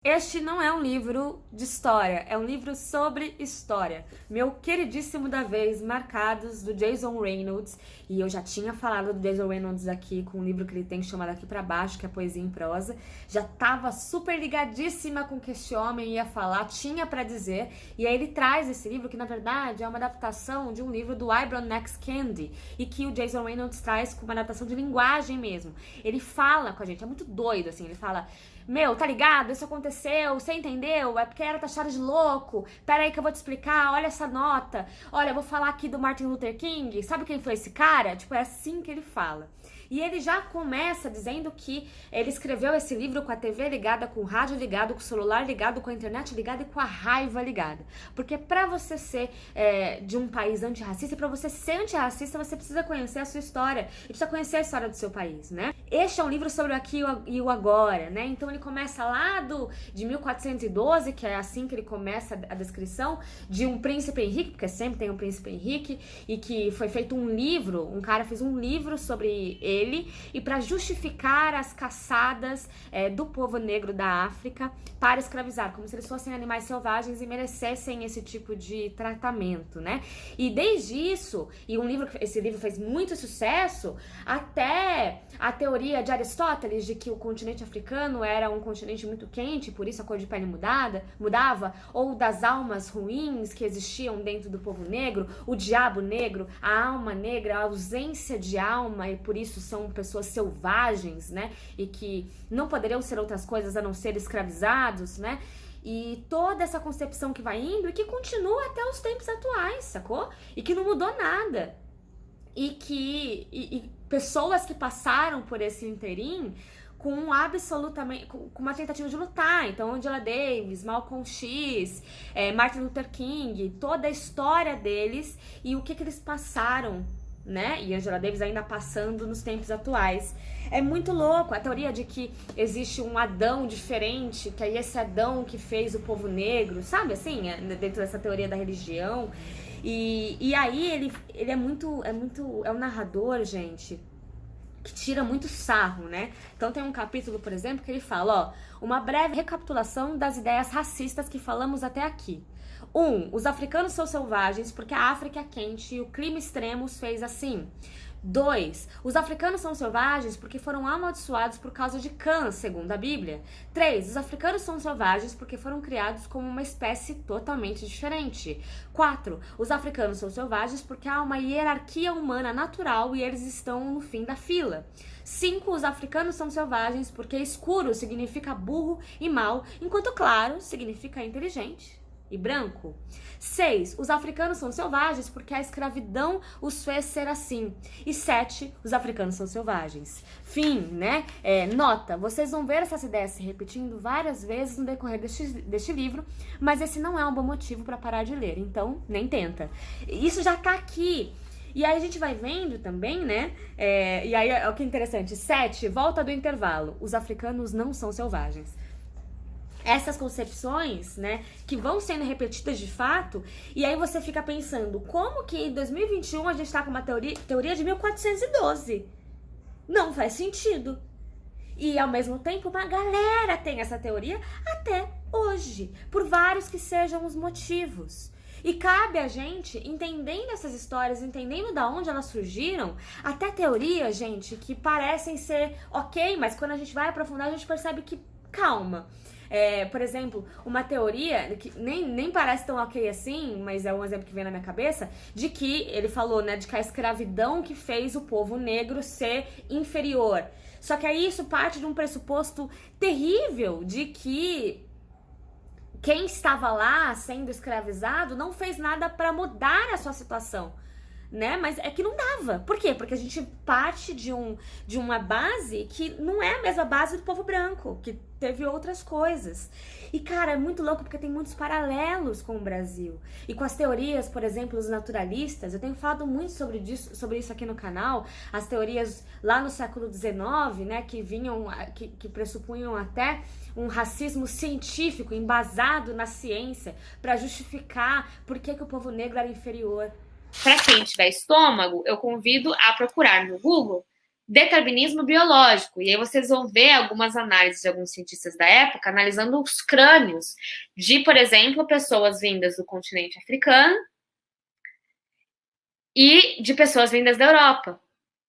Este não é um livro de história, é um livro sobre história. Meu queridíssimo da vez, Marcados, do Jason Reynolds. E eu já tinha falado do Jason Reynolds aqui com um livro que ele tem chamado Aqui Pra Baixo, que é Poesia em Prosa. Já tava super ligadíssima com o que este homem ia falar, tinha pra dizer. E aí ele traz esse livro, que na verdade é uma adaptação de um livro do Ibram X. Kendi. E que o Jason Reynolds traz com uma adaptação de linguagem mesmo. Ele fala com a gente, é muito doido, assim, ele fala... Meu, tá ligado? Isso aconteceu, você entendeu? É porque era taxado de louco. Pera aí que eu vou te explicar, olha essa nota. Olha, eu vou falar aqui do Martin Luther King. Sabe quem foi esse cara? Tipo, é assim que ele fala. E ele já começa dizendo que ele escreveu esse livro com a TV ligada, com o rádio ligado, com o celular ligado, com a internet ligada e com a raiva ligada. Porque pra você ser de um país antirracista, pra você ser antirracista, você precisa conhecer a sua história. E precisa conhecer a história do seu país, né? Este é um livro sobre o aqui e o agora, né? Então ele começa lá de 1412, que é assim que ele começa a descrição, de um príncipe Henrique, porque sempre tem um príncipe Henrique, e que foi feito um livro, um cara fez um livro sobre ele, e para justificar as caçadas do povo negro da África para escravizar, como se eles fossem animais selvagens e merecessem esse tipo de tratamento, né? E desde isso, e esse livro fez muito sucesso, até a teoria de Aristóteles de que o continente africano era um continente muito quente, por isso a cor de pele mudava, ou das almas ruins que existiam dentro do povo negro, o diabo negro, a alma negra, a ausência de alma, e por isso são pessoas selvagens, né? E que não poderiam ser outras coisas a não ser escravizados, né? E toda essa concepção que vai indo e que continua até os tempos atuais, sacou? E que não mudou nada. E que pessoas que passaram por esse interim com absolutamente com uma tentativa de lutar. Então, Angela Davis, Malcolm X, Martin Luther King, toda a história deles e o que eles passaram, né? E Angela Davis ainda passando nos tempos atuais. É muito louco a teoria de que existe um Adão diferente, que é esse Adão que fez o povo negro, sabe assim? Dentro dessa teoria da religião. E aí ele é um narrador, gente, que tira muito sarro, né? Então tem um capítulo, por exemplo, que ele fala, ó, uma breve recapitulação das ideias racistas que falamos até aqui. 1. Os africanos são selvagens porque a África é quente e o clima extremo os fez assim. 2. Os africanos são selvagens porque foram amaldiçoados por causa de Cã, segundo a Bíblia. 3. Os africanos são selvagens porque foram criados como uma espécie totalmente diferente. 4. Os africanos são selvagens porque há uma hierarquia humana natural e eles estão no fim da fila. 5. Os africanos são selvagens porque escuro significa burro e mau, enquanto claro significa inteligente e branco. 6. Os africanos são selvagens porque a escravidão os fez ser assim. E 7. Os africanos são selvagens. Fim, né? Nota, vocês vão ver essas ideias se repetindo várias vezes no decorrer deste livro, mas esse não é um bom motivo para parar de ler, então nem tenta. Isso já tá aqui. E aí a gente vai vendo também, né? E aí é o que é interessante. 7. Volta do intervalo. Os africanos não são selvagens. Essas concepções, né, que vão sendo repetidas de fato, e aí você fica pensando, como que em 2021 a gente tá com uma teoria de 1412? Não faz sentido. E ao mesmo tempo uma galera tem essa teoria até hoje, por vários que sejam os motivos. E cabe a gente, entendendo essas histórias, entendendo da onde elas surgiram, até teorias, gente, que parecem ser ok, mas quando a gente vai aprofundar a gente percebe que, calma. Por exemplo, uma teoria que nem parece tão ok assim, mas é um exemplo que vem na minha cabeça, de que ele falou, né, de que a escravidão que fez o povo negro ser inferior. Só que aí isso parte de um pressuposto terrível de que quem estava lá sendo escravizado não fez nada para mudar a sua situação, né? Mas é que não dava. Por quê? Porque a gente parte de uma base que não é a mesma base do povo branco, que teve outras coisas. E, cara, é muito louco porque tem muitos paralelos com o Brasil. E com as teorias, por exemplo, os naturalistas, eu tenho falado muito sobre isso aqui no canal, as teorias lá no século XIX, né, que pressupunham até um racismo científico, embasado na ciência, para justificar por que o povo negro era inferior. Para quem tiver estômago, eu convido a procurar no Google determinismo biológico. E aí vocês vão ver algumas análises de alguns cientistas da época analisando os crânios de, por exemplo, pessoas vindas do continente africano e de pessoas vindas da Europa,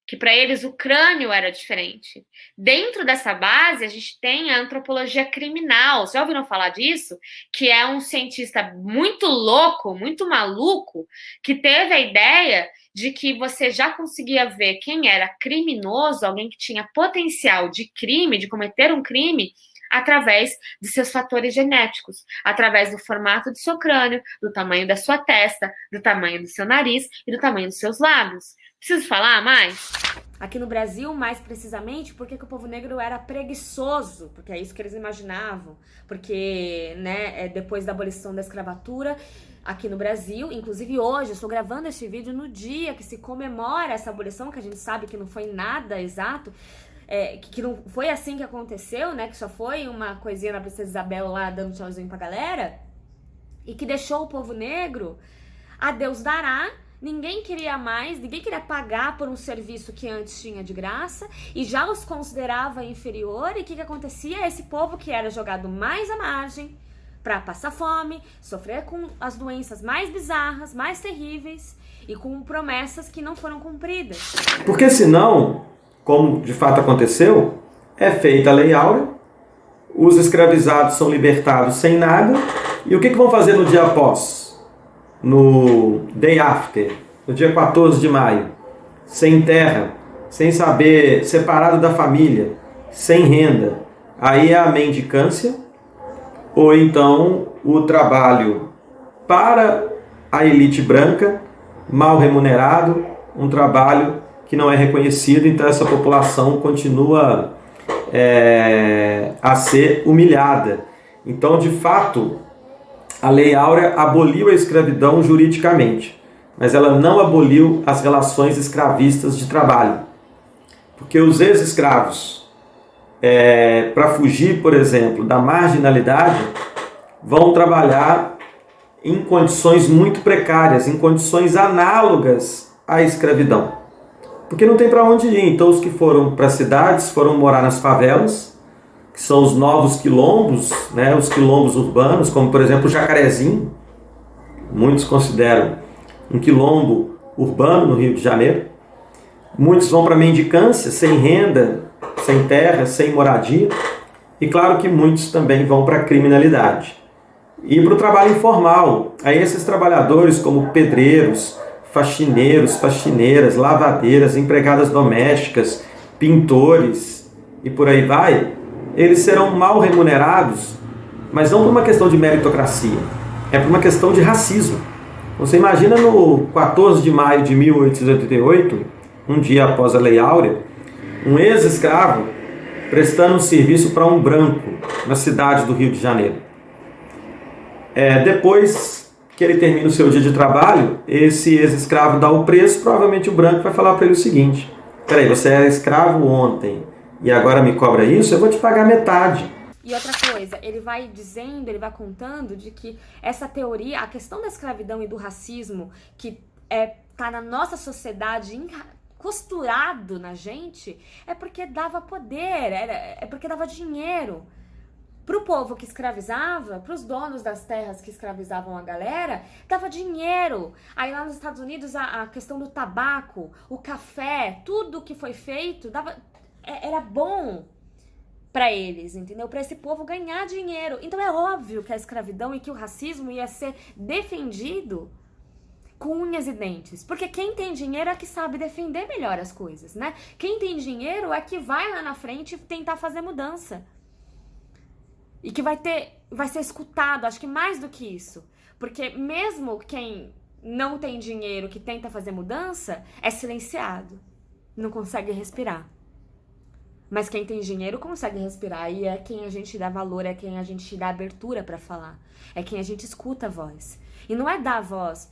que para eles o crânio era diferente. Dentro dessa base, a gente tem a antropologia criminal. Vocês já ouviram falar disso? Que é um cientista muito louco, muito maluco, que teve a ideia de que você já conseguia ver quem era criminoso, alguém que tinha potencial de crime, de cometer um crime, através de seus fatores genéticos, através do formato do seu crânio, do tamanho da sua testa, do tamanho do seu nariz e do tamanho dos seus lábios. Preciso falar mais? Aqui no Brasil, mais precisamente, porque que o povo negro era preguiçoso, porque é isso que eles imaginavam, porque, né, depois da abolição da escravatura, aqui no Brasil, inclusive hoje, eu estou gravando este vídeo no dia que se comemora essa abolição, que a gente sabe que não foi nada exato, que não foi assim que aconteceu, né, que só foi uma coisinha na Princesa Isabel lá dando tchauzinho pra galera, e que deixou o povo negro a Deus dará. Ninguém queria mais, ninguém queria pagar por um serviço que antes tinha de graça e já os considerava inferior. E o que acontecia? Esse povo que era jogado mais à margem para passar fome, sofrer com as doenças mais bizarras, mais terríveis e com promessas que não foram cumpridas. Porque senão, como de fato aconteceu, é feita a Lei Áurea, os escravizados são libertados sem nada, e o que vão fazer no dia após? No day after, no dia 14 de maio, sem terra, sem saber, separado da família, sem renda. Aí é a mendicância, ou então o trabalho para a elite branca, mal remunerado, um trabalho que não é reconhecido, então essa população continua a ser humilhada. Então, de fato, a Lei Áurea aboliu a escravidão juridicamente, mas ela não aboliu as relações escravistas de trabalho. Porque os ex-escravos, para fugir, por exemplo, da marginalidade, vão trabalhar em condições muito precárias, em condições análogas à escravidão. Porque não tem para onde ir. Então os que foram para as cidades foram morar nas favelas, que são os novos quilombos, né, os quilombos urbanos, como por exemplo o Jacarezinho, muitos consideram um quilombo urbano no Rio de Janeiro. Muitos vão para a mendicância, sem renda, sem terra, sem moradia. E claro que muitos também vão para a criminalidade. E para o trabalho informal. Aí esses trabalhadores como pedreiros, faxineiros, faxineiras, lavadeiras, empregadas domésticas, pintores e por aí vai, eles serão mal remunerados, mas não por uma questão de meritocracia, é por uma questão de racismo. Você imagina no 14 de maio de 1888, um dia após a Lei Áurea, um ex-escravo prestando um serviço para um branco na cidade do Rio de Janeiro. Depois que ele termina o seu dia de trabalho, esse ex-escravo dá o preço, provavelmente o branco vai falar para ele o seguinte: peraí, você era escravo ontem e agora me cobra isso, eu vou te pagar metade. E outra coisa, ele vai dizendo, ele vai contando de que essa teoria, a questão da escravidão e do racismo, que tá na nossa sociedade costurado na gente, é porque dava poder, é porque dava dinheiro. Pro povo que escravizava, pros donos das terras que escravizavam a galera, dava dinheiro. Aí lá nos Estados Unidos a questão do tabaco, o café, tudo que foi feito era bom para eles, entendeu? Para esse povo ganhar dinheiro. Então é óbvio que a escravidão e que o racismo ia ser defendido com unhas e dentes. Porque quem tem dinheiro é que sabe defender melhor as coisas, né? Quem tem dinheiro é que vai lá na frente tentar fazer mudança. E que vai ser escutado, acho que mais do que isso. Porque mesmo quem não tem dinheiro, que tenta fazer mudança, é silenciado. Não consegue respirar. Mas quem tem dinheiro consegue respirar e é quem a gente dá valor, é quem a gente dá abertura pra falar. É quem a gente escuta a voz. E não é dar voz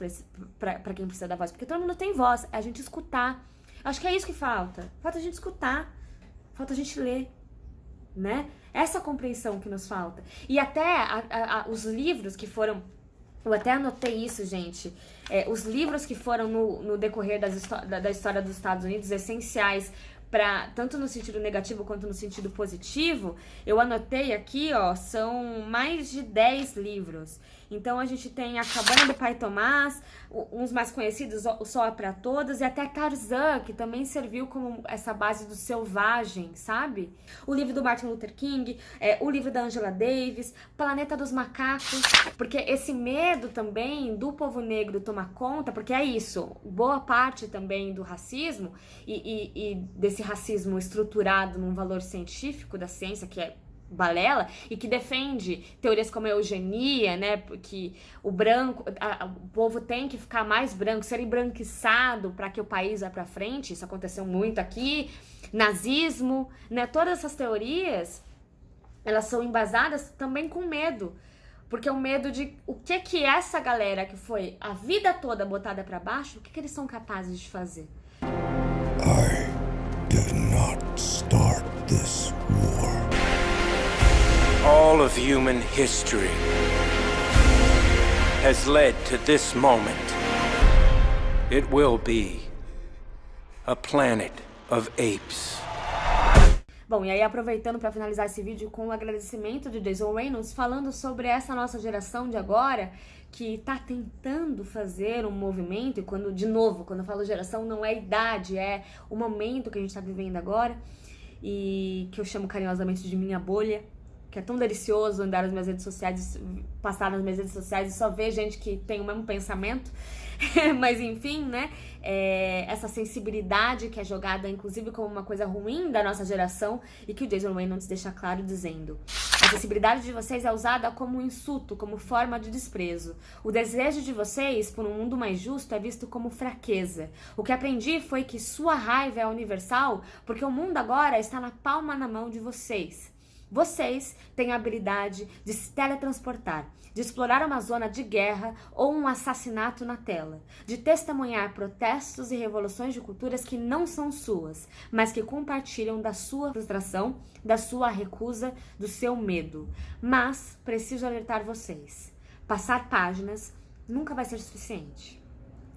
pra quem precisa dar voz, porque todo mundo tem voz, é a gente escutar. Acho que é isso que falta. Falta a gente escutar, falta a gente ler, né? Essa compreensão que nos falta. E até os livros que foram... Eu até anotei isso, gente. Os livros que foram no decorrer da história dos Estados Unidos essenciais tanto no sentido negativo quanto no sentido positivo, eu anotei aqui, ó, são mais de 10 livros. Então a gente tem A Cabana do Pai Tomás, uns mais conhecidos, O Sol é para Todas, e até Tarzan, que também serviu como essa base do selvagem, sabe? O livro do Martin Luther King, o livro da Angela Davis, Planeta dos Macacos, porque esse medo também do povo negro tomar conta, porque é isso, boa parte também do racismo e desse racismo estruturado num valor científico da ciência, que é balela, e que defende teorias como a eugenia, né, que o povo tem que ficar mais branco, ser embranquiçado para que o país vá para frente. Isso aconteceu muito aqui, nazismo, né, todas essas teorias, elas são embasadas também com medo, porque o medo de o que essa galera que foi a vida toda botada para baixo, o que eles são capazes de fazer. I did not start this war. All of human history has led to this moment. It will be a planet of apes. Bom, e aí aproveitando para finalizar esse vídeo com o agradecimento de Jason Reynolds, falando sobre essa nossa geração de agora, que tá tentando fazer um movimento, e quando eu falo geração, não é idade, é o momento que a gente tá vivendo agora, e que eu chamo carinhosamente de minha bolha, que é tão delicioso andar nas minhas redes sociais, passar nas minhas redes sociais e só ver gente que tem o mesmo pensamento. Mas enfim, né, essa sensibilidade que é jogada inclusive como uma coisa ruim da nossa geração, e que o Jason Reynolds deixa claro dizendo: a sensibilidade de vocês é usada como um insulto, como forma de desprezo. O desejo de vocês por um mundo mais justo é visto como fraqueza. O que aprendi foi que sua raiva é universal porque o mundo agora está na palma na mão de vocês. Vocês têm a habilidade de se teletransportar, de explorar uma zona de guerra ou um assassinato na tela, de testemunhar protestos e revoluções de culturas que não são suas, mas que compartilham da sua frustração, da sua recusa, do seu medo. Mas preciso alertar vocês: passar páginas nunca vai ser suficiente.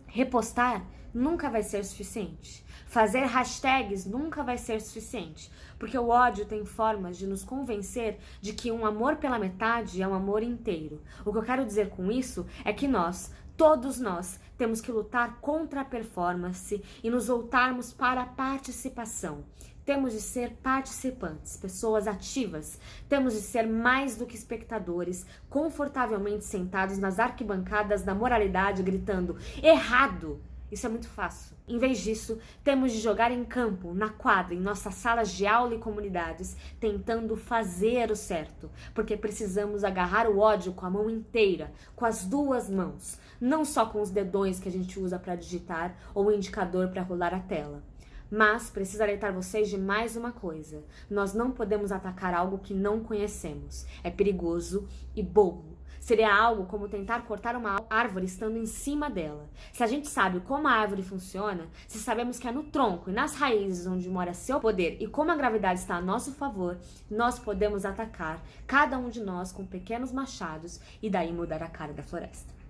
Repostar nunca vai ser suficiente. Fazer hashtags nunca vai ser suficiente, porque o ódio tem formas de nos convencer de que um amor pela metade é um amor inteiro. O que eu quero dizer com isso é que nós, todos nós, temos que lutar contra a performance e nos voltarmos para a participação. Temos de ser participantes, pessoas ativas. Temos de ser mais do que espectadores, confortavelmente sentados nas arquibancadas da moralidade, gritando errado. Isso é muito fácil. Em vez disso, temos de jogar em campo, na quadra, em nossas salas de aula e comunidades, tentando fazer o certo, porque precisamos agarrar o ódio com a mão inteira, com as duas mãos, não só com os dedões que a gente usa para digitar ou o indicador para rolar a tela. Mas preciso alertar vocês de mais uma coisa: nós não podemos atacar algo que não conhecemos. É perigoso e bobo. Seria algo como tentar cortar uma árvore estando em cima dela. Se a gente sabe como a árvore funciona, se sabemos que é no tronco e nas raízes onde mora seu poder e como a gravidade está a nosso favor, nós podemos atacar cada um de nós com pequenos machados e daí mudar a cara da floresta.